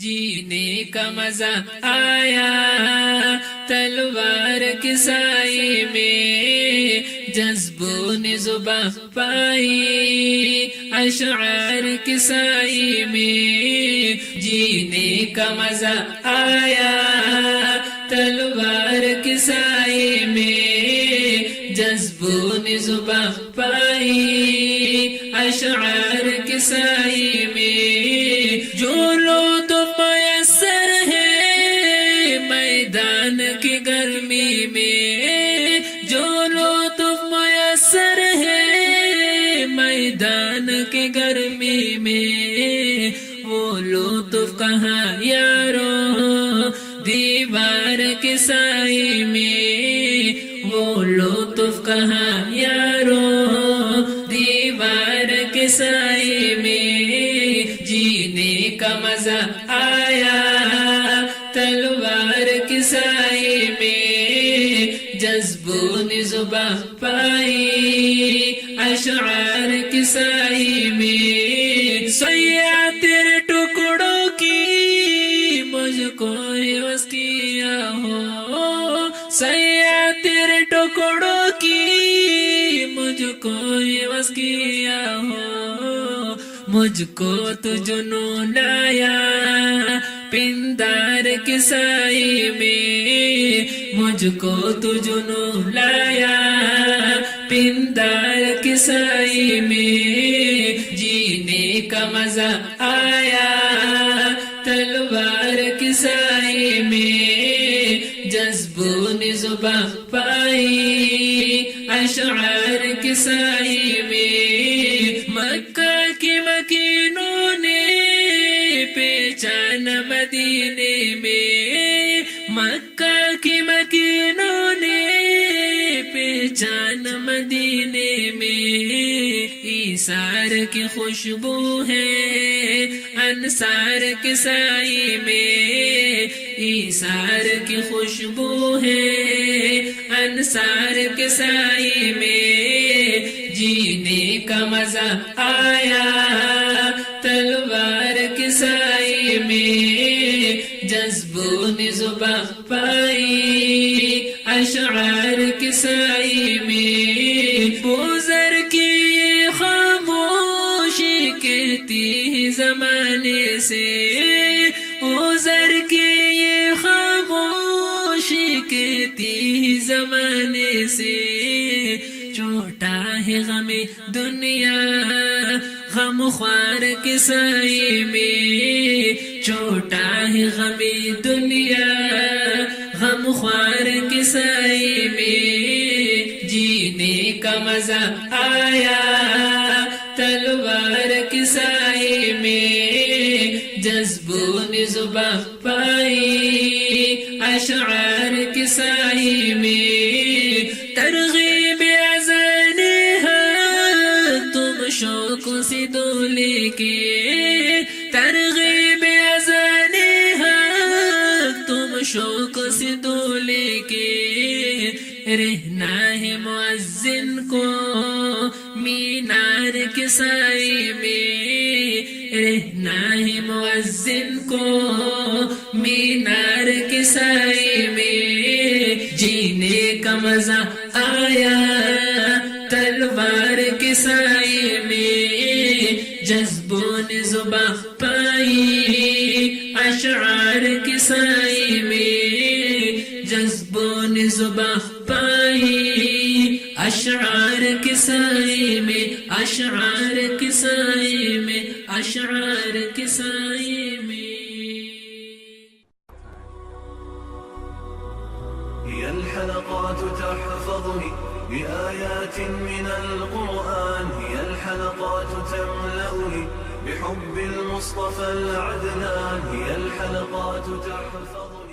جینے کا مزہ آیا تلوار کے سائے میں، جذبوں نے زباں پائی اشعار کے سائے میں، جینے کا مزہ آیا تلوار کے سائے میں، جذبوں نے زباں پائی اشعار کے سائے میں، جو لطف میسر ہے میدان کی گرمی میں، جو لطف میسر ہے میدان کی گرمی میں، وہ لطف کہاں یارو دیوار کے سائے میں، وہ لطف کہاں یارو دیوار کے سائے میں، جینے کا مزہ آیا تلوار کے سائے میں، جذبوں نے زباں پائی اشعار کے سائے میں، سیاہ تیرے ٹکڑوں کی مجھ کو عوض کیا ہو، سیاہ تیرے ٹکڑوں کی مجھ کو عوض کیا ہو، مجھ کو تو جنون لایا پندار کے سائے میں، مجھ کو تو جنون لایا پندار کے سائے میں، جینے کا مزہ آیا تلوار کے سائے میں، جذبوں نے زباں پائی اشعار کے سائے میں، مکہ کے مکینوں نے پہچان مدینے میں، مکہ کے مکینوں نے پہچان مدینے میں، ایثار کی خوشبو ہے انصار کے سائے میں، ایثار کی خوشبو ہے انصار کے سائے میں، جینے کا مزہ آیا تلوار کے سائے میں، جذبوں نے زباں پائی اشعار کے سائے میں، بوزر کی یہ خاموشی کہتی ہے زمانے سے، بوزر کی یہ خاموشی کہتی ہے زمانے سے، چھوٹا ہے غم دنیا غم خوار کے سائے میں، چھوٹا ہے غم دنیا غم خوار کے سائے میں، جینے کا مزہ آیا تلوار کے سائے میں، جذبوں نے زباں پائی اشعار کے سائے میں، ترغیب اذان حق تم شوق سے دو لے کے، ترغیب اذان حق تم شوق سے دو لے کے، رہنا ہے مؤذن کو مینار کے سائے میں، رہنا ہے مؤذن کو مینار کے سائے میں، جینے کا مزہ آیا تلوار کے سائے میں، جذبوں نے زباں پائی اشعار کے سائے میں، جذبوں نے زباں پائی اشعار کے سائے میں، اشعار کے سائے میں، اشعار کے سائے میں۔ هي الحلقات تحفظني بآيات من القرآن، هي الحلقات تملأني بحب المصطفى العدنان، هي الحلقات تحفظني